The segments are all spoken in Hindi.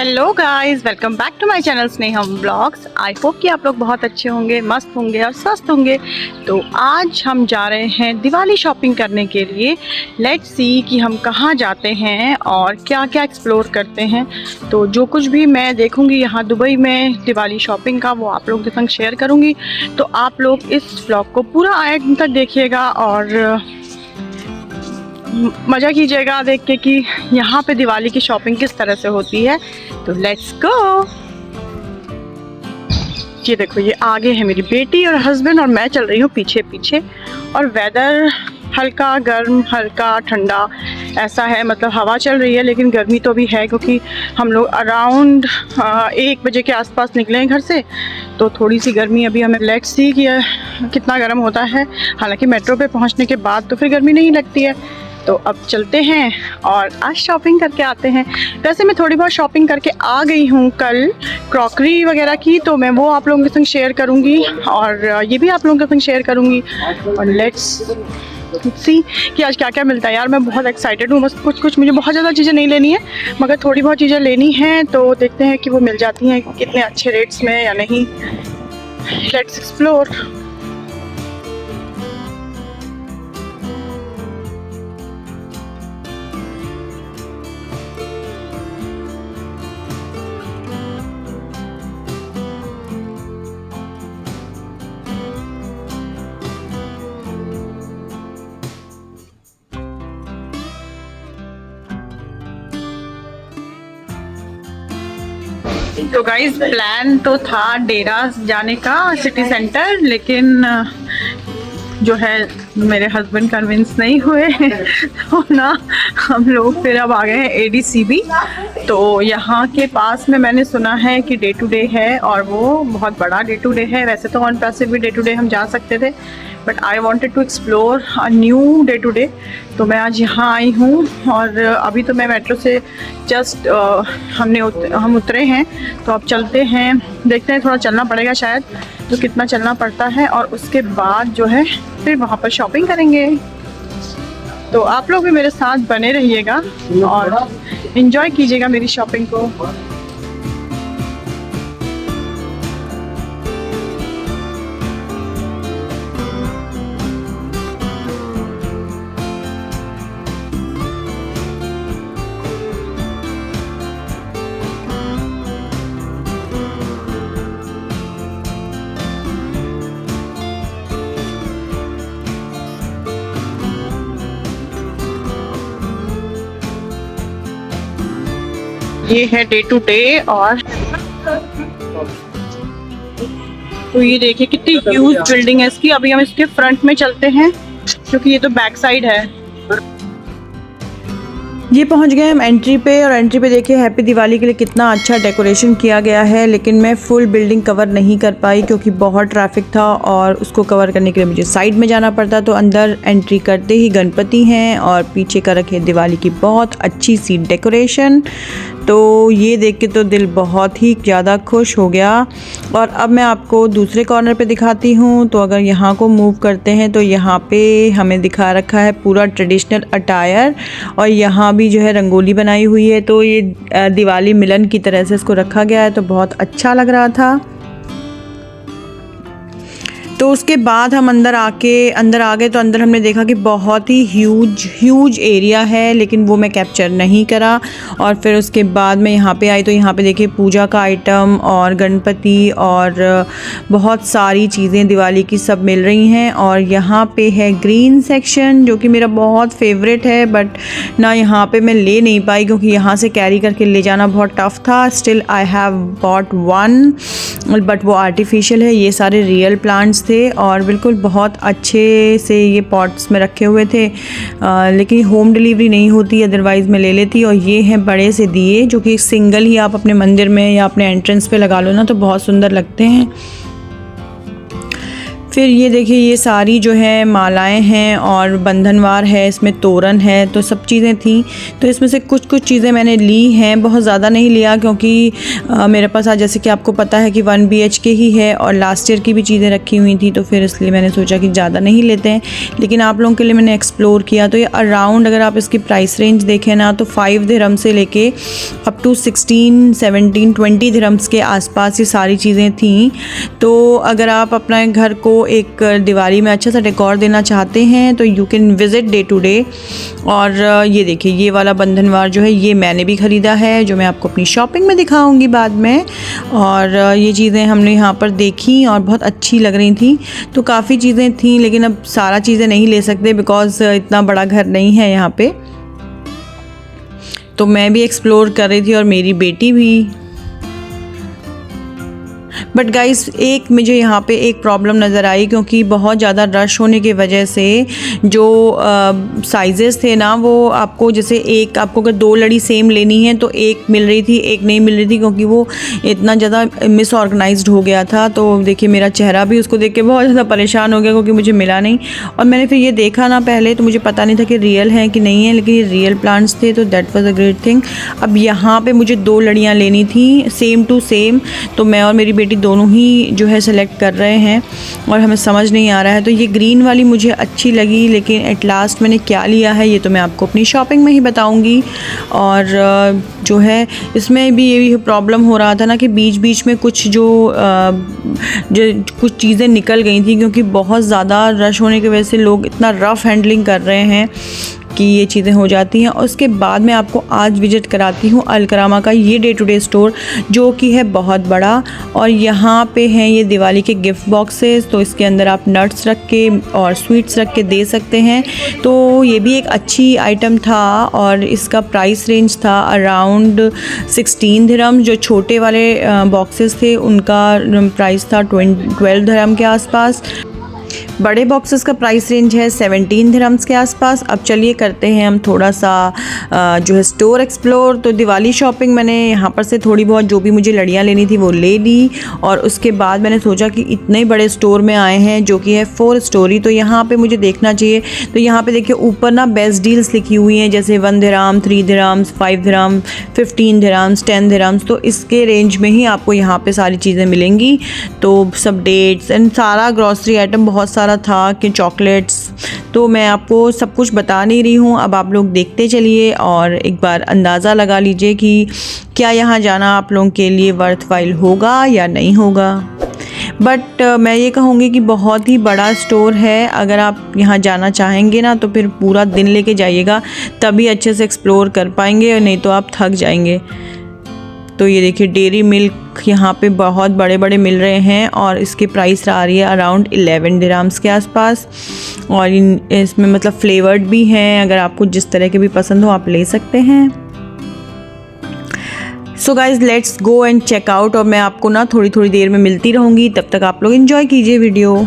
Hello guys, welcome back to my channel Sneham blogs. I hope कि आप लोग बहुत अच्छे होंगे, मस्त होंगे और स्वस्थ होंगे। तो आज हम जा रहे हैं दिवाली शॉपिंग करने के लिए। लेट्स सी कि हम कहाँ जाते हैं और क्या क्या एक्सप्लोर करते हैं। तो जो कुछ भी मैं देखूंगी यहाँ दुबई में दिवाली शॉपिंग का, वो आप लोगों के संग शेयर करूँगी। तो आप लोग इस व्लॉग को पूरा एंड तक देखिएगा और मज़ा कीजिएगा देख के कि यहाँ पे दिवाली की शॉपिंग किस तरह से होती है। तो लेट्स गो। ये देखो, ये आगे है मेरी बेटी और हस्बैंड और मैं चल रही हूँ पीछे पीछे। और वेदर हल्का गर्म हल्का ठंडा ऐसा है, मतलब हवा चल रही है लेकिन गर्मी तो भी है, क्योंकि हम लोग अराउंड 1 बजे के आसपास निकले हैं घर से। तो थोड़ी सी गर्मी अभी हमें, लेट्स सी कि कितना गर्म होता है। हालांकि मेट्रो पे पहुंचने के बाद तो फिर गर्मी नहीं लगती है। तो अब चलते हैं और आज शॉपिंग करके आते हैं। वैसे मैं थोड़ी बहुत शॉपिंग करके आ गई हूँ कल, क्रॉकरी वगैरह की, तो मैं वो आप लोगों के संग शेयर करूँगी और ये भी आप लोगों के संग शेयर करूँगी। और लेट्स सी कि आज क्या क्या मिलता है। यार मैं बहुत एक्साइटेड हूँ। बस कुछ मुझे बहुत ज़्यादा चीज़ें नहीं लेनी है, मगर थोड़ी बहुत चीज़ें लेनी हैं। तो देखते हैं कि वो मिल जाती हैं कितने अच्छे रेट्स में या नहीं। Let's explore. तो गाइस, प्लान तो था डेरा जाने का, सिटी सेंटर, लेकिन जो है मेरे हस्बैंड कन्विंस नहीं हुए तो ना हम लोग फिर अब आ गए हैं ADCB। तो यहाँ के पास में मैंने सुना है कि डे टू डे है और वो बहुत बड़ा डे टू डे है। वैसे तो ऑन पैसे भी डे टू डे हम जा सकते थे, but I wanted to explore a new Day to Day. तो मैं आज यहाँ आई हूँ और अभी तो मैं मेट्रो से जस्ट हम उतरे हैं। तो अब चलते हैं, देखते हैं, थोड़ा चलना पड़ेगा शायद, तो कितना चलना पड़ता है और उसके बाद जो है फिर वहाँ पर शॉपिंग करेंगे। तो आप लोग भी मेरे साथ बने रहिएगा और एंजॉय कीजिएगा मेरी शॉपिंग को। ये है डे टू डे। और तो ये देखिए कितनी ह्यूज बिल्डिंग है इसकी। अभी हम इसके फ्रंट में चलते हैं क्योंकि ये तो बैक साइड है। ये पहुंच गए हम एंट्री पे, और एंट्री पे देखिए हैप्पी दिवाली के लिए कितना अच्छा डेकोरेशन किया गया है। लेकिन मैं फुल बिल्डिंग कवर नहीं कर पाई क्योंकि बहुत ट्रैफिक था और उसको कवर करने के लिए मुझे साइड में जाना पड़ता। तो अंदर एंट्री करते ही गणपति हैं और पीछे का रखे दिवाली की बहुत अच्छी सी डेकोरेशन। तो ये देख के तो दिल बहुत ही ज़्यादा खुश हो गया। और अब मैं आपको दूसरे कॉर्नर पे दिखाती हूँ। तो अगर यहाँ को मूव करते हैं तो यहाँ पे हमें दिखा रखा है पूरा ट्रेडिशनल अटायर, और यहाँ भी जो है रंगोली बनाई हुई है। तो ये दिवाली मिलन की तरह से इसको रखा गया है, तो बहुत अच्छा लग रहा था। तो उसके बाद हम अंदर आ गए। तो अंदर हमने देखा कि बहुत ही ह्यूज एरिया है, लेकिन वो मैं कैप्चर नहीं करा। और फिर उसके बाद मैं यहाँ पे आई तो यहाँ पे देखिए पूजा का आइटम और गणपति और बहुत सारी चीज़ें दिवाली की सब मिल रही हैं। और यहाँ पे है ग्रीन सेक्शन, जो कि मेरा बहुत फेवरेट है, बट ना यहाँ पे मैं ले नहीं पाई क्योंकि यहाँ से कैरी करके ले जाना बहुत टफ था। Still I have bought one, but वो आर्टिफिशियल है। ये सारे रियल प्लांट्स थे और बिल्कुल बहुत अच्छे से ये पॉट्स में रखे हुए थे। लेकिन होम डिलीवरी नहीं होती, अदरवाइज़ मैं ले लेती। और ये हैं बड़े से दिए, जो कि सिंगल ही आप अपने मंदिर में या अपने एंट्रेंस पे लगा लो ना, तो बहुत सुंदर लगते हैं। फिर ये देखिए ये सारी जो है मालाएं हैं और बंधनवार है, इसमें तोरण है, तो सब चीज़ें थी। तो इसमें से कुछ कुछ चीज़ें मैंने ली हैं, बहुत ज़्यादा नहीं लिया क्योंकि मेरे पास आज जैसे कि आपको पता है कि 1 BHK ही है और लास्ट ईयर की भी चीज़ें रखी हुई थी, तो फिर इसलिए मैंने सोचा कि ज़्यादा नहीं लेते हैं। लेकिन आप लोगों के लिए मैंने एक्सप्लोर किया। तो ये अराउंड अगर आप इसकी प्राइस रेंज देखें ना तो 5 दिरहम से लेके अप टू 16, 17, 20 दिरहम्स के आसपास ये सारी चीज़ें थी। तो अगर आप अपना घर को एक दिवाली में अच्छा सा डेकोर देना चाहते हैं तो you can visit Day to Day. और ये देखिए ये वाला बंधनवार जो है ये मैंने भी ख़रीदा है, जो मैं आपको अपनी शॉपिंग में दिखाऊंगी बाद में। और ये चीज़ें हमने यहाँ पर देखी और बहुत अच्छी लग रही थी। तो काफ़ी चीज़ें थी लेकिन अब सारा चीज़ें नहीं ले सकते बिकॉज़ इतना बड़ा घर नहीं है यहाँ पे। तो मैं भी एक्सप्लोर कर रही थी और मेरी बेटी भी। बट गाइस एक मुझे यहाँ पे एक प्रॉब्लम नज़र आई क्योंकि बहुत ज़्यादा रश होने की वजह से जो साइजेस थे ना वो आपको जैसे एक आपको अगर 2 लड़ी सेम लेनी है तो एक मिल रही थी, एक नहीं मिल रही थी क्योंकि वो इतना ज़्यादा मिसऑर्गेनाइज्ड हो गया था। तो देखिए मेरा चेहरा भी उसको देख के बहुत ज़्यादा परेशान हो गया क्योंकि मुझे मिला नहीं। और मैंने फिर ये देखा ना पहले तो मुझे पता नहीं था कि रियल हैं कि नहीं है, लेकिन ये रियल प्लांट्स थे तो that was a great thing. अब यहाँ पे मुझे 2 लड़ियाँ लेनी थी सेम टू सेम, तो मैं और मेरी बेटी दोनों ही जो है सेलेक्ट कर रहे हैं और हमें समझ नहीं आ रहा है। तो ये ग्रीन वाली मुझे अच्छी लगी लेकिन एट लास्ट मैंने क्या लिया है ये तो मैं आपको अपनी शॉपिंग में ही बताऊंगी। और जो है इसमें भी ये भी प्रॉब्लम हो रहा था ना कि बीच बीच में कुछ जो कुछ चीज़ें निकल गई थी क्योंकि बहुत ज़्यादा रश होने की वजह से लोग इतना रफ़ हैंडलिंग कर रहे हैं कि ये चीज़ें हो जाती हैं। और उसके बाद मैं आपको आज विजिट कराती हूँ अलकरामा का ये डे टू डे स्टोर जो कि है बहुत बड़ा। और यहाँ पे हैं ये दिवाली के गिफ्ट बॉक्सेस, तो इसके अंदर आप नट्स रख के और स्वीट्स रख के दे सकते हैं। तो ये भी एक अच्छी आइटम था और इसका प्राइस रेंज था अराउंड 16 दिरहम। जो छोटे वाले बॉक्सेस थे उनका प्राइस था 12 दिरहम के आसपास। बड़े बॉक्सेस का प्राइस रेंज है 17 दिरहम्स के आसपास। अब चलिए करते हैं हम थोड़ा सा जो है स्टोर एक्सप्लोर। तो दिवाली शॉपिंग मैंने यहाँ पर से थोड़ी बहुत जो भी मुझे लड़ियाँ लेनी थी वो ले ली। और उसके बाद मैंने सोचा कि इतने बड़े स्टोर में आए हैं जो कि है 4 स्टोरी, तो यहाँ पे मुझे देखना चाहिए। तो यहाँ पे देखिए ऊपर ना बेस्ट डील्स लिखी हुई हैं जैसे 1 दिरहम, 3 दिरहम्स, 5 दिरहम, 15 दिरहम्स, 10 दिरहम्स। तो इसके रेंज में ही आपको यहाँ पे सारी चीज़ें मिलेंगी। तो सब डेट्स एंड सारा ग्रॉसरी आइटम बहुत सारा था कि चॉकलेट्स। तो मैं आपको सब कुछ बता नहीं रही हूँ, अब आप लोग देखते चलिए और एक बार अंदाज़ा लगा लीजिए कि क्या यहाँ जाना आप लोगों के लिए वर्थवाइल होगा या नहीं होगा। बट मैं ये कहूँगी कि बहुत ही बड़ा स्टोर है। अगर आप यहाँ जाना चाहेंगे ना तो फिर पूरा दिन लेके जाइएगा तभी अच्छे से एक्सप्लोर कर पाएंगे, नहीं तो आप थक जाएंगे। तो ये देखिए डेयरी मिल्क यहाँ पे बहुत बड़े बड़े मिल रहे हैं और इसकी प्राइस आ रही है अराउंड 11 दिरहम्स के आसपास। और इसमें मतलब फ्लेवर्ड भी हैं, अगर आपको जिस तरह के भी पसंद हो आप ले सकते हैं। So guys let's go and check out. और मैं आपको ना थोड़ी थोड़ी देर में मिलती रहूँगी, तब तक आप लोग एंजॉय कीजिए वीडियो।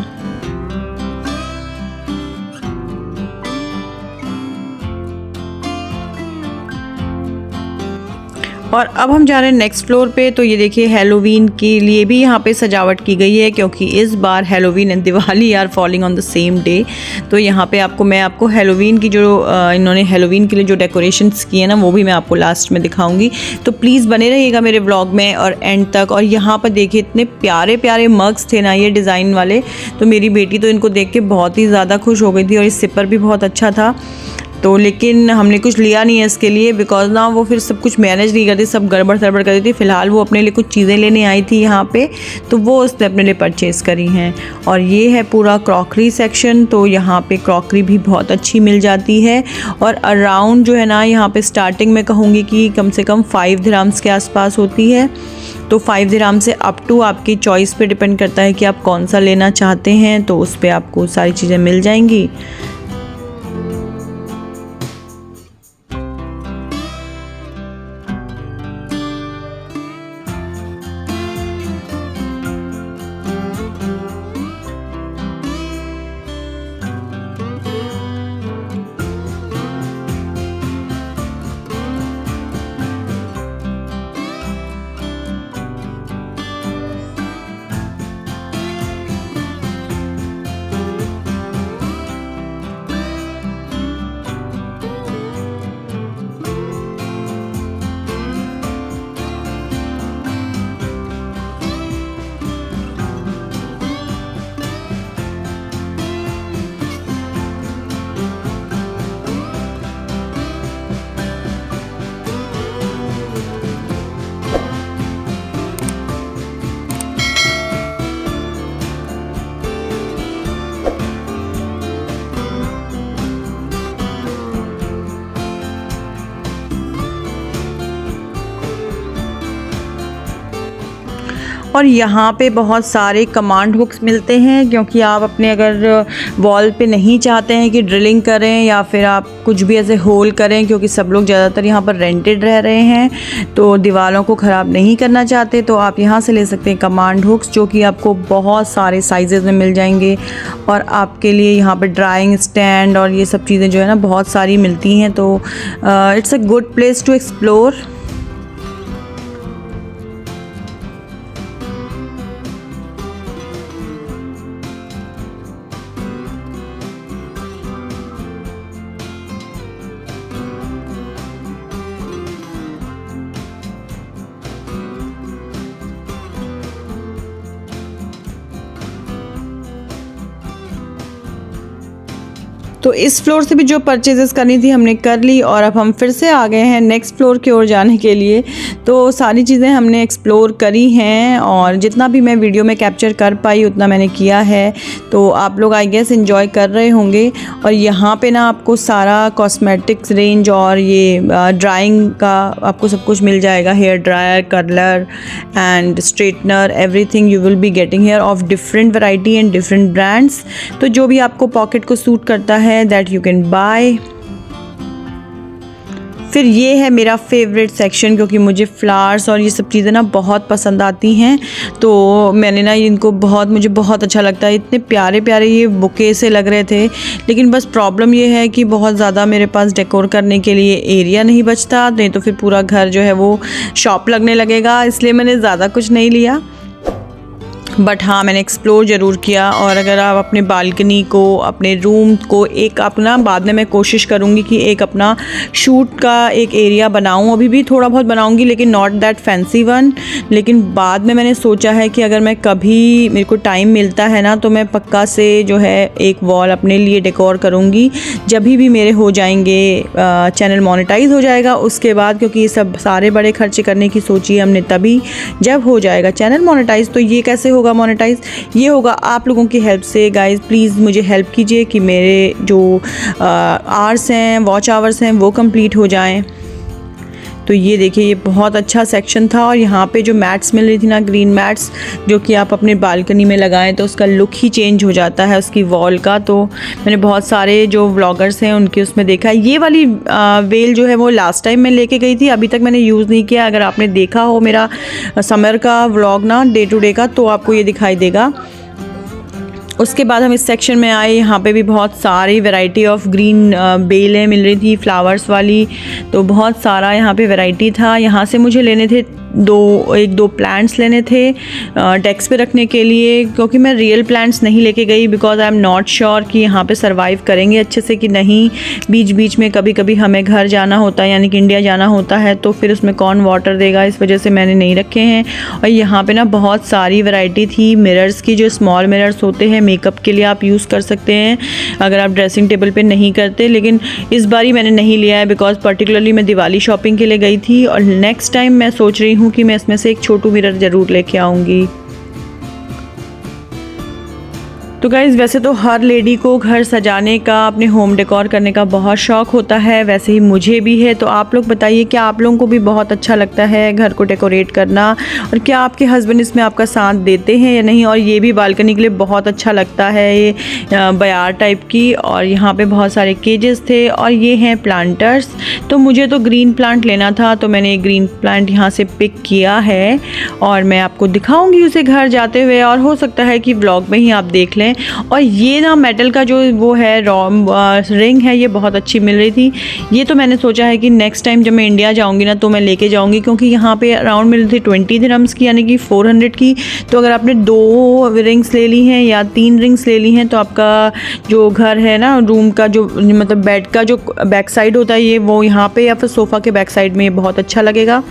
और अब हम जा रहे हैं नेक्स्ट फ्लोर पे। तो ये देखिए हैलोवीन के लिए भी यहाँ पे सजावट की गई है क्योंकि इस बार Halloween and Diwali are falling on the same day. तो यहाँ पे मैं आपको हैलोवीन की जो इन्होंने हैलोवीन के लिए जो डेकोरेशंस किए हैं ना वो भी मैं आपको लास्ट में दिखाऊंगी। तो प्लीज़ बने रहिएगा मेरे व्लॉग में और एंड तक। और यहाँ पर देखिए इतने प्यारे प्यारे मग्स थे ना ये डिज़ाइन वाले, तो मेरी बेटी तो इनको देख के बहुत ही ज़्यादा खुश हो गई थी। और ये सिपर भी बहुत अच्छा था। तो लेकिन हमने कुछ लिया नहीं है इसके लिए बिकॉज ना वो फिर सब कुछ मैनेज नहीं करती, सब गड़बड़ सड़बड़ करती थी। फ़िलहाल वो अपने लिए कुछ चीज़ें लेने आई थी यहाँ पे, तो वो उसने अपने लिए परचेज़ करी हैं। और ये है पूरा क्रॉकरी सेक्शन। तो यहाँ पे क्रॉकरी भी बहुत अच्छी मिल जाती है। और अराउंड जो है ना यहाँ पे स्टार्टिंग में कहूँगी कि कम से कम 5 दिरहम्स के आसपास होती है। तो 5 दिरहम से अप टू आपकी चॉइस पे डिपेंड करता है कि आप कौन सा लेना चाहते हैं, तो उस पर आपको सारी चीज़ें मिल जाएंगी। और यहाँ पे बहुत सारे कमांड हुक्स मिलते हैं, क्योंकि आप अपने अगर वॉल पे नहीं चाहते हैं कि ड्रिलिंग करें या फिर आप कुछ भी ऐसे होल करें, क्योंकि सब लोग ज़्यादातर यहाँ पर रेंटेड रह रहे हैं तो दीवारों को ख़राब नहीं करना चाहते, तो आप यहाँ से ले सकते हैं कमांड हुक्स, जो कि आपको बहुत सारे साइजेज़ में मिल जाएंगे। और आपके लिए यहाँ पर ड्राइंग स्टैंड और ये सब चीज़ें जो है ना बहुत सारी मिलती हैं, तो it's a good place to explore. तो इस फ्लोर से भी जो परचेजेस करनी थी हमने कर ली, और अब हम फिर से आ गए हैं नेक्स्ट फ्लोर की ओर जाने के लिए। तो सारी चीज़ें हमने एक्सप्लोर करी हैं और जितना भी मैं वीडियो में कैप्चर कर पाई उतना मैंने किया है, तो आप लोग आई गेस एंजॉय कर रहे होंगे। और यहाँ पे ना आपको सारा कॉस्मेटिक्स रेंज और ये ड्राइंग का आपको सब कुछ मिल जाएगा, hair dryer, curler and straightener, everything you will be getting here of different variety and different brands. तो जो भी आपको पॉकेट को सूट करता है that you can buy। फिर ये है मेरा फेवरेट सेक्शन, क्योंकि मुझे फ्लावर्स और ये सब चीज़ें ना बहुत पसंद आती हैं, तो मैंने ना इनको मुझे बहुत अच्छा लगता है। इतने प्यारे प्यारे ये बुके से लग रहे थे, लेकिन बस प्रॉब्लम ये है कि बहुत ज़्यादा मेरे पास डेकोर करने के लिए एरिया नहीं बचता, नहीं तो फिर पूरा घर जो है वो शॉप लगने लगेगा, इसलिए मैंने ज़्यादा कुछ नहीं लिया। बट हाँ, मैंने एक्सप्लोर ज़रूर किया। और अगर आप अपने बालकनी को, अपने रूम को एक अपना, बाद में मैं कोशिश करूँगी कि एक अपना शूट का एक एरिया बनाऊँ, अभी भी थोड़ा बहुत बनाऊँगी लेकिन नॉट दैट फैंसी वन। लेकिन बाद में मैंने सोचा है कि अगर मैं कभी मेरे को टाइम मिलता है ना, तो मैं पक्का से जो है एक वॉल अपने लिए डेकोर करूँगी, जब भी मेरे हो जाएंगे चैनल मोनेटाइज हो जाएगा उसके बाद, क्योंकि ये सब सारे बड़े खर्चे करने की सोची है हमने तभी जब हो जाएगा चैनल मोनेटाइज। तो ये कैसे होगा मोनेटाइज? ये होगा आप लोगों की हेल्प से। गाइज प्लीज़ मुझे हेल्प कीजिए कि मेरे जो आवर्स हैं, वॉच आवर्स हैं, वो कंप्लीट हो जाएं। तो ये देखिए, ये बहुत अच्छा सेक्शन था। और यहाँ पे जो मैट्स मिल रही थी ना, ग्रीन मैट्स, जो कि आप अपने बालकनी में लगाएं तो उसका लुक ही चेंज हो जाता है उसकी वॉल का। तो मैंने बहुत सारे जो व्लॉगर्स हैं उनके उसमें देखा है। ये वाली वेल जो है वो लास्ट टाइम मैं लेके गई थी, अभी तक मैंने यूज़ नहीं किया। अगर आपने देखा हो मेरा समर का व्लॉग ना, डे टू डे का, तो आपको ये दिखाई देगा। उसके बाद हम इस सेक्शन में आए, यहाँ पे भी बहुत सारी वैरायटी ऑफ ग्रीन बेलें मिल रही थी, फ्लावर्स वाली। तो बहुत सारा यहाँ पे वैरायटी था। यहाँ से मुझे लेने थे एक दो प्लांट्स लेने थे डेस्क पे रखने के लिए, क्योंकि मैं रियल प्लांट्स नहीं लेके गई, because I am not sure कि यहाँ पे सरवाइव करेंगे अच्छे से कि नहीं। बीच बीच में कभी कभी हमें घर जाना होता है, यानी कि इंडिया जाना होता है, तो फिर उसमें कौन वाटर देगा, इस वजह से मैंने नहीं रखे हैं। और यहाँ पे ना बहुत सारी वैरायटी थी मिरर्स की, जो स्मॉल मिरर्स होते हैं, मेकअप के लिए आप यूज़ कर सकते हैं अगर आप ड्रेसिंग टेबल पे नहीं करते। लेकिन इस बार मैंने नहीं लिया है, बिकॉज पर्टिकुलरली मैं दिवाली शॉपिंग के लिए गई थी, और नेक्स्ट टाइम मैं सोच रही हूँ कि मैं इसमें से एक छोटू मिरर ज़रूर लेके आऊँगी। तो गाइज़, वैसे तो हर लेडी को घर सजाने का, अपने होम डेकोर करने का बहुत शौक़ होता है, वैसे ही मुझे भी है। तो आप लोग बताइए, क्या आप लोगों को भी बहुत अच्छा लगता है घर को डेकोरेट करना, और क्या आपके हस्बैंड इसमें आपका साथ देते हैं या नहीं? और ये भी बालकनी के लिए बहुत अच्छा लगता है, ये बयार टाइप की। और यहाँ पे बहुत सारे केजेस थे, और ये हैं प्लांटर्स। तो मुझे तो ग्रीन प्लांट लेना था, तो मैंने ग्रीन प्लांट यहाँ से पिक किया है, और मैं आपको दिखाऊँगी उसे घर जाते हुए, और हो सकता है कि ब्लॉग में ही आप देख लें। और ये ना मेटल का जो वो है रिंग है, ये बहुत अच्छी मिल रही थी। ये तो मैंने सोचा है कि नेक्स्ट टाइम जब मैं इंडिया जाऊंगी ना, तो मैं लेके जाऊंगी, क्योंकि यहाँ पे अराउंड मिल रही थी 20 दिरहम्स की, यानी कि 400 की। तो अगर आपने 2 रिंग्स ले ली हैं या 3 रिंग्स ले ली हैं, तो आपका जो घर है ना, रूम का जो मतलब बेड का जो बैक साइड होता है, ये वो यहाँ पे या फिर सोफ़ा के बैक साइड में ये बहुत अच्छा लगेगा।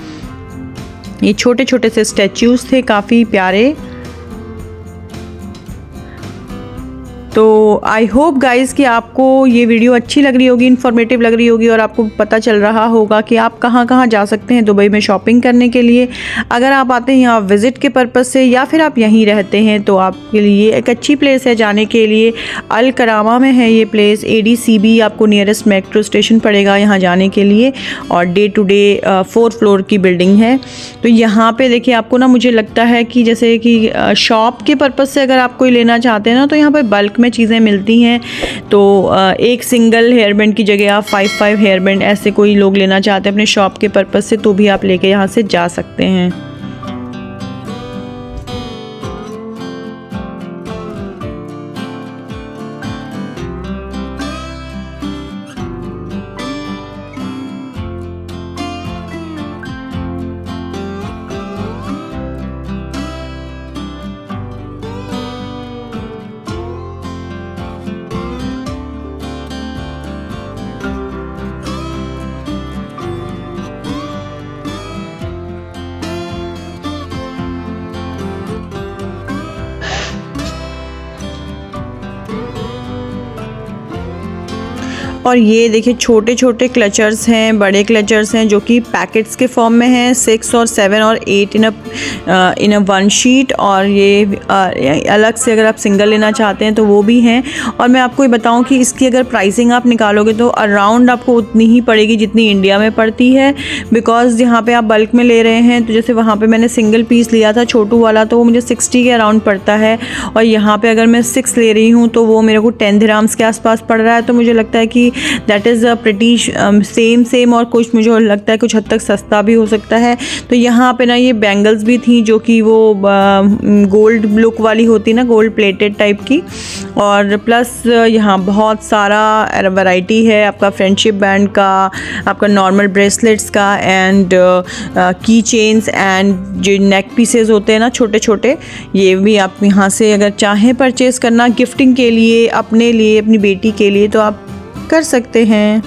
ये छोटे छोटे से स्टैच्यूज़ थे, काफ़ी प्यारे। तो आई होप गाइज़ कि आपको ये वीडियो अच्छी लग रही होगी, इन्फॉर्मेटिव लग रही होगी और आपको पता चल रहा होगा कि आप कहाँ कहाँ जा सकते हैं दुबई में शॉपिंग करने के लिए। अगर आप आते हैं यहाँ विज़िट के पर्पज़ से या फिर आप यहीं रहते हैं तो आपके लिए एक अच्छी प्लेस है जाने के लिए। अल करामा में है ये प्लेस, ADCB आपको नियरेस्ट मेट्रो स्टेशन पड़ेगा यहाँ जाने के लिए, और Day to Day 4th floor की बिल्डिंग है। तो यहाँ पे देखिए आपको ना, मुझे लगता है कि जैसे कि शॉप के पर्पज़ से अगर आप कोई लेना चाहते हैं ना तो यहाँ पे बल्क में चीज़ें मिलती हैं। तो एक सिंगल हेयर बैंड की जगह आप 5 हेयर बैंड ऐसे कोई लोग लेना चाहते हैं अपने शॉप के पर्पज़ से तो भी आप लेके यहाँ से जा सकते हैं। और ये देखिए छोटे छोटे क्लचर्स हैं, बड़े क्लचर्स हैं जो कि पैकेट्स के फॉर्म में हैं, 6 और 7 और 8 इन अ 1 शीट। और ये अलग से अगर आप सिंगल लेना चाहते हैं तो वो भी हैं। और मैं आपको ये बताऊं कि इसकी अगर प्राइसिंग आप निकालोगे तो अराउंड आपको उतनी ही पड़ेगी जितनी इंडिया में पड़ती है, बिकॉज़ यहाँ पे आप बल्क में ले रहे हैं। तो जैसे वहाँ पे मैंने सिंगल पीस लिया था छोटू वाला तो वो मुझे 60 के अराउंड पड़ता है, और यहाँ पे अगर मैं 6 ले रही हूँ तो वो मेरे को 10 दिरहम्स के आसपास पड़ रहा है। तो मुझे लगता है कि दैट इज़ प्रिटी सेम और कुछ मुझे लगता है कुछ हद तक सस्ता भी हो सकता है। तो यहाँ पे ना ये बैंगल्स भी थी जो कि वो गोल्ड लुक वाली होती ना, गोल्ड प्लेटेड टाइप की, और प्लस यहाँ बहुत सारा वैरायटी है आपका फ्रेंडशिप बैंड का, आपका नॉर्मल ब्रेसलेट्स का, एंड की चेन्स एंड जो नेक पीसेस होते हैं ना छोटे छोटे, ये भी आप यहाँ से अगर चाहें परचेज़ करना गिफ्टिंग के लिए, अपने लिए, अपनी बेटी के लिए तो आप कर सकते हैं।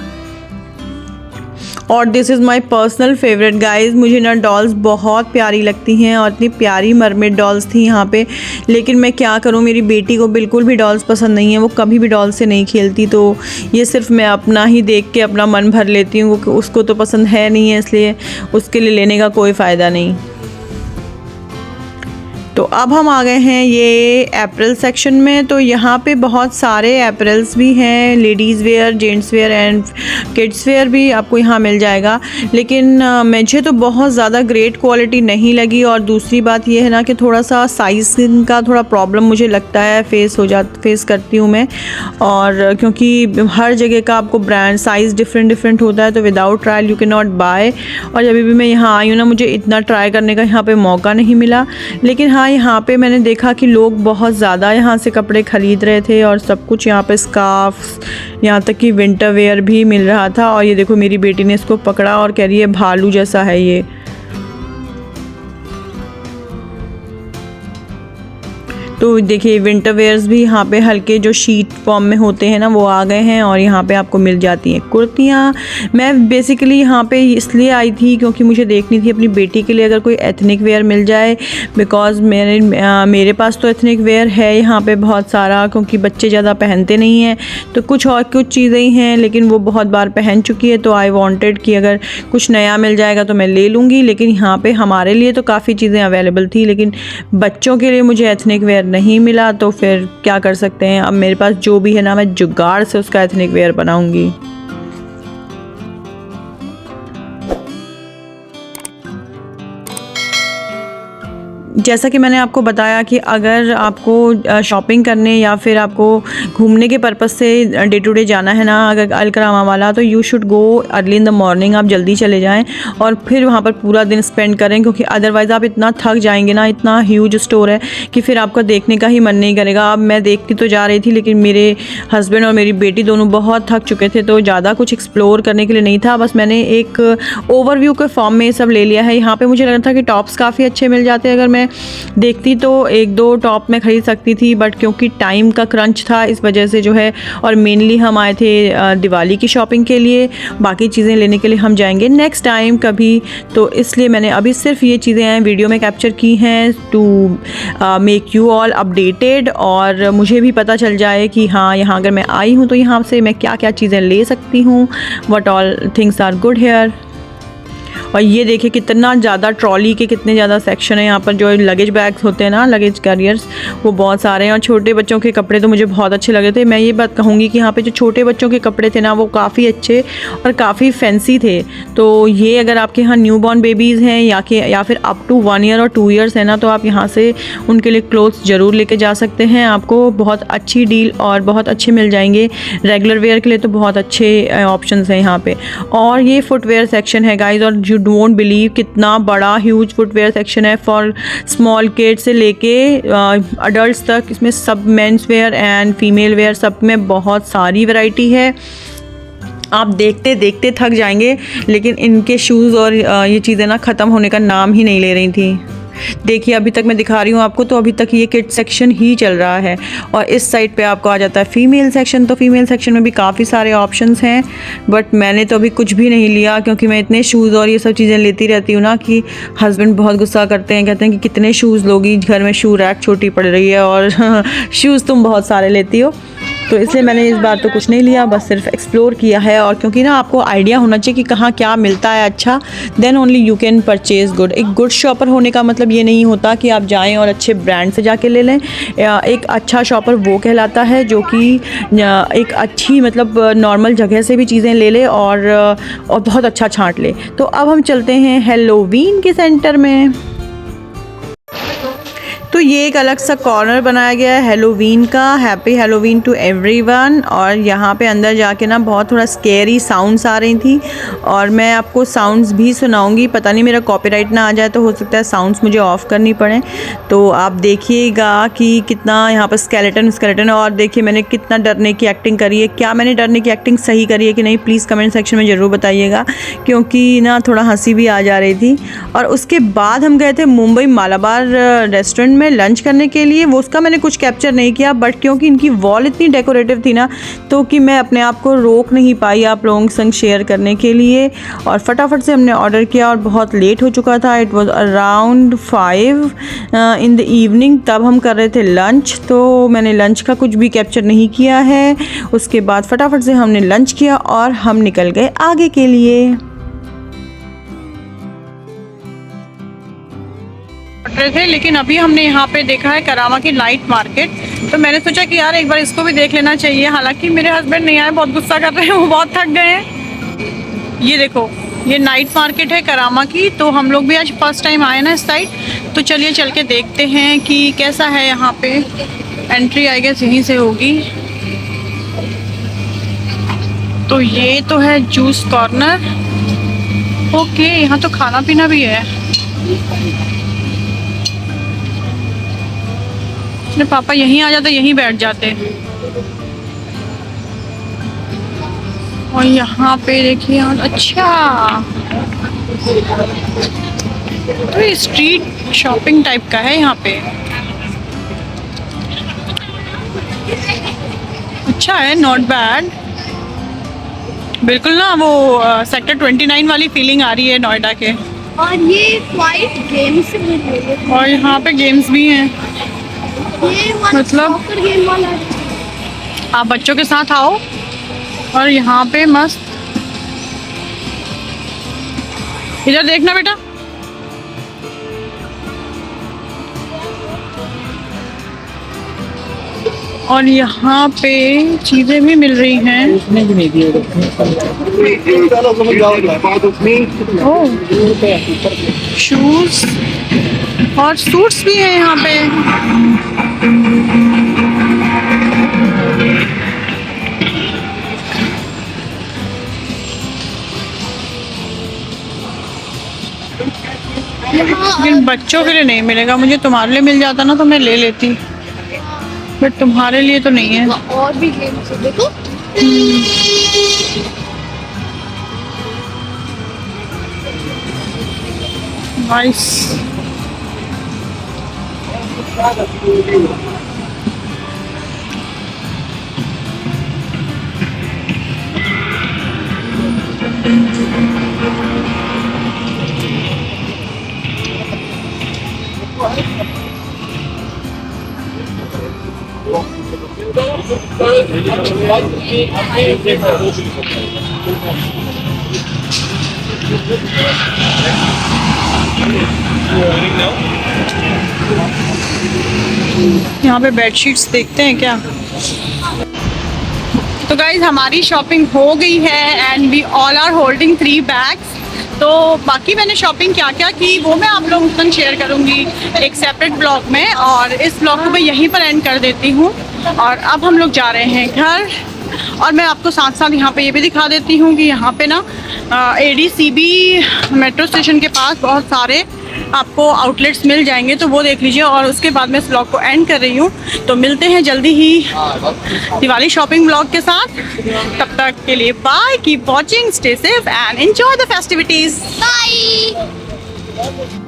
और this is my personal favourite guys, मुझे ना डॉल्स बहुत प्यारी लगती हैं और इतनी प्यारी मरमेड डॉल्स थी यहाँ पे। लेकिन मैं क्या करूँ, मेरी बेटी को बिल्कुल भी डॉल्स पसंद नहीं है, वो कभी भी डॉल से नहीं खेलती। तो ये सिर्फ मैं अपना ही देख के अपना मन भर लेती हूँ, उसको तो पसंद है नहीं है, इसलिए उसके लिए लेने का कोई फ़ायदा नहीं। तो अब हम आ गए हैं ये एप्रल सेक्शन में। तो यहाँ पे बहुत सारे एप्रल्स भी हैं, ladies where, gents wear and kids where भी आपको यहाँ मिल जाएगा। लेकिन मुझे तो बहुत ज़्यादा ग्रेट क्वालिटी नहीं लगी, और दूसरी बात ये है ना कि थोड़ा सा साइज़ का थोड़ा प्रॉब्लम मुझे लगता है फेस करती हूँ मैं। और क्योंकि हर जगह का आपको ब्रांड साइज़ डिफरेंट होता है, तो without trial you can not buy. और जब भी मैं यहाँ आई हूँ ना, मुझे इतना ट्राई करने का यहाँ पे मौका नहीं मिला। लेकिन हाँ, यहाँ पे मैंने देखा कि लोग बहुत ज़्यादा यहाँ से कपड़े ख़रीद रहे थे, और सब कुछ यहाँ पे स्कार्फ्स, यहाँ तक कि विंटर वेयर भी मिल रहा था। और ये देखो मेरी बेटी ने इसको पकड़ा और कह रही है भालू जैसा है ये। तो देखिए विंटर वेयर्स भी यहाँ पे हल्के जो शीट फॉर्म में होते हैं ना वो आ गए हैं, और यहाँ पे आपको मिल जाती हैं कुर्तियाँ। मैं बेसिकली यहाँ पे इसलिए आई थी क्योंकि मुझे देखनी थी अपनी बेटी के लिए अगर कोई एथनिक वेयर मिल जाए, बिकॉज़ मेरे पास तो एथनिक वेयर है यहाँ पे बहुत सारा, क्योंकि बच्चे ज़्यादा पहनते नहीं हैं। तो कुछ चीज़ें ही हैं लेकिन वो बहुत बार पहन चुकी है, तो आई वॉन्टेड कि अगर कुछ नया मिल जाएगा तो मैं ले लूँगी। लेकिन यहाँ पर हमारे लिए तो काफ़ी चीज़ें अवेलेबल थी, लेकिन बच्चों के लिए मुझे एथनिक वेयर नहीं मिला। तो फिर क्या कर सकते हैं, अब मेरे पास जो भी है ना, मैं जुगाड़ से उसका एथनिक वेयर बनाऊंगी। जैसा कि मैंने आपको बताया कि अगर आपको शॉपिंग करने या फिर आपको घूमने के पर्पज़ से डे टू डे जाना है ना, अगर अल करामा वाला, तो you should go early in the morning. आप जल्दी चले जाएं और फिर वहाँ पर पूरा दिन स्पेंड करें, क्योंकि अदरवाइज़ आप इतना थक जाएंगे ना, इतना ह्यूज स्टोर है कि फिर आपका देखने का ही मन नहीं करेगा। अब मैं देखती तो जा रही थी, लेकिन मेरे हस्बैंड और मेरी बेटी दोनों बहुत थक चुके थे, तो ज़्यादा कुछ एक्सप्लोर करने के लिए नहीं था। बस मैंने एक ओवरव्यू के फॉर्म में ये सब ले लिया है। यहाँ पर मुझे लग रहा था कि टॉप्स काफ़ी अच्छे मिल जाते हैं अगर मैं देखती तो एक दो टॉप मैं ख़रीद सकती थी, बट क्योंकि टाइम का क्रंच था इस वजह से जो है, और मेनली हम आए थे दिवाली की शॉपिंग के लिए, बाकी चीज़ें लेने के लिए हम जाएंगे नेक्स्ट टाइम कभी, तो इसलिए मैंने अभी सिर्फ ये चीज़ें वीडियो में कैप्चर की हैं to make you all updated, और मुझे भी पता चल जाए कि हाँ, यहाँ अगर मैं आई हूँ तो यहाँ से मैं क्या क्या चीज़ें ले सकती हूँ, what all things are good here. और ये देखिए कितना ज़्यादा ट्रॉली के कितने ज़्यादा सेक्शन है यहाँ पर, जो लगेज बैग्स होते हैं ना, लगेज कैरियर्स, वो बहुत सारे हैं। और छोटे बच्चों के कपड़े तो मुझे बहुत अच्छे लगे थे। मैं ये बात कहूँगी कि यहाँ पे जो छोटे बच्चों के कपड़े थे ना, वो काफ़ी अच्छे और काफ़ी फैंसी थे। तो ये अगर आपके यहाँ न्यू बॉर्न बेबीज़ हैं या फिर अप टू 1 ईयर और 2 ईयर्स है ना, तो आप यहाँ से उनके लिए क्लोथ्स ज़रूर लेके जा सकते हैं। आपको बहुत अच्छी डील और बहुत अच्छे मिल जाएंगे। रेगुलर वेयर के लिए तो बहुत अच्छे ऑप्शंस हैं यहाँ पे। और ये फुटवेयर सेक्शन है गाइज, और यू डोंट बिलीव कितना बड़ा ह्यूज फुटवेयर सेक्शन है फॉर स्मॉल किड्स से लेके अडल्ट्स तक। इसमें सब men's wear and female wear सब में बहुत सारी वैरायटी है। आप देखते देखते थक जाएंगे, लेकिन इनके शूज़ और ये चीज़ें ना ख़त्म होने का नाम ही नहीं ले रही थी। देखिए अभी तक मैं दिखा रही हूँ आपको, तो अभी तक ये किड सेक्शन ही चल रहा है। और इस साइड पे आपको आ जाता है फीमेल सेक्शन। तो फीमेल सेक्शन में भी काफ़ी सारे ऑप्शंस हैं, बट मैंने तो अभी कुछ भी नहीं लिया, क्योंकि मैं इतने शूज़ और ये सब चीज़ें लेती रहती हूँ ना कि हस्बैंड बहुत गुस्सा करते हैं, कहते हैं कि कितने शूज़ लोगी, घर में शू रैक छोटी पड़ रही है और शूज़ तुम बहुत सारे लेती हो। तो इसलिए मैंने इस बार तो कुछ नहीं लिया, बस सिर्फ एक्सप्लोर किया है। और क्योंकि ना आपको आइडिया होना चाहिए कि कहाँ क्या मिलता है अच्छा, then only you can purchase good. एक गुड शॉपर होने का मतलब ये नहीं होता कि आप जाएं और अच्छे ब्रांड से जाके ले लें। एक अच्छा शॉपर वो कहलाता है जो कि एक अच्छी मतलब नॉर्मल जगह से भी चीज़ें ले ले और बहुत अच्छा छांट ले। तो अब हम चलते हैं हैलोवीन के सेंटर में। तो ये एक अलग सा कॉर्नर बनाया गया है हैलोवीन का। Happy Halloween to everyone. और यहाँ पे अंदर जाके ना बहुत थोड़ा स्केरी साउंड्स आ रही थी, और मैं आपको साउंड्स भी सुनाऊंगी। पता नहीं मेरा कॉपीराइट ना आ जाए, तो हो सकता है साउंड्स मुझे ऑफ़ करनी पड़े। तो आप देखिएगा कि कितना यहाँ पर स्केलेटन। और देखिए मैंने कितना डरने की एक्टिंग करी है। क्या मैंने डरने की एक्टिंग सही करी है कि नहीं, प्लीज़ कमेंट सेक्शन में ज़रूर बताइएगा, क्योंकि ना थोड़ा हंसी भी आ जा रही थी। और उसके बाद हम गए थे मुंबई मालाबार रेस्टोरेंट में लंच करने के लिए। वो उसका मैंने कुछ कैप्चर नहीं किया, बट क्योंकि इनकी वॉल इतनी डेकोरेटिव थी ना, तो कि मैं अपने आप को रोक नहीं पाई आप लोगों के संग शेयर करने के लिए। और फटाफट से हमने ऑर्डर किया, और बहुत लेट हो चुका था। It was around 5 in the evening, तब हम कर रहे थे लंच। तो मैंने लंच का कुछ भी कैप्चर नहीं किया है। उसके बाद फटाफट से हमने लंच किया और हम निकल गए आगे के लिए। रहे थे, लेकिन अभी हमने यहाँ पे देखा है करामा की नाइट मार्केट। तो मैंने सोचा कि यार एक बार इसको भी देख लेना चाहिए। हालांकि मेरे हस्बैंड नहीं आए, बहुत गुस्सा कर रहे हैं, वो बहुत थक गए हैं। ये देखो, ये नाइट मार्केट है करामा की। तो हम लोग भी आज फर्स्ट टाइम आए ना इस साइड, तो चलिए चल के देखते हैं कि कैसा है यहाँ पे। एंट्री आई गेस यहीं से होगी। तो ये तो है जूस कॉर्नर। ओके, यहाँ तो खाना पीना भी है। अपने पापा यहीं आ जाते, यहीं बैठ जाते। और यहाँ पे देखिए, अच्छा तो ये स्ट्रीट शॉपिंग टाइप का है यहाँ पे। अच्छा है, नॉट बैड। बिल्कुल ना वो सेक्टर 29 वाली फीलिंग आ रही है नोएडा के। और ये क्वाइट गेम्स से मिल रही है। और यहाँ पे गेम्स भी हैं। ये मतलब गेम वाला है। आप बच्चों के साथ आओ और यहाँ पे मस्त। इधर देखना बेटा। और यहाँ पे चीज़ें भी मिल रही हैं। ओह, शूज़ और सूट्स भी हैं यहाँ पे। लेकिन बच्चों के लिए नहीं मिलेगा। मुझे तुम्हारे लिए मिल जाता ना तो मैं ले लेती, बट तुम्हारे लिए तो नहीं है। और भी गेम्स है, देखो। नाइस। यहाँ पे बेडशीट्स देखते हैं क्या। तो गाइज हमारी शॉपिंग हो गई है and we all are holding 3 bags. तो बाकी मैंने शॉपिंग क्या क्या की वो मैं आप लोगों के साथ शेयर करूँगी एक सेपरेट ब्लॉग में, और इस ब्लॉग को मैं यहीं पर एंड कर देती हूँ। और अब हम लोग जा रहे हैं घर, और मैं आपको साथ साथ यहाँ पे ये भी दिखा देती हूँ कि यहाँ पे ना ADCB मेट्रो स्टेशन के पास बहुत सारे आपको आउटलेट्स मिल जाएंगे, तो वो देख लीजिए। और उसके बाद मैं इस ब्लॉग को एंड कर रही हूँ, तो मिलते हैं जल्दी ही दिवाली शॉपिंग ब्लॉग के साथ। तब तक के लिए bye, keep watching, stay safe and enjoy the festivities. Bye.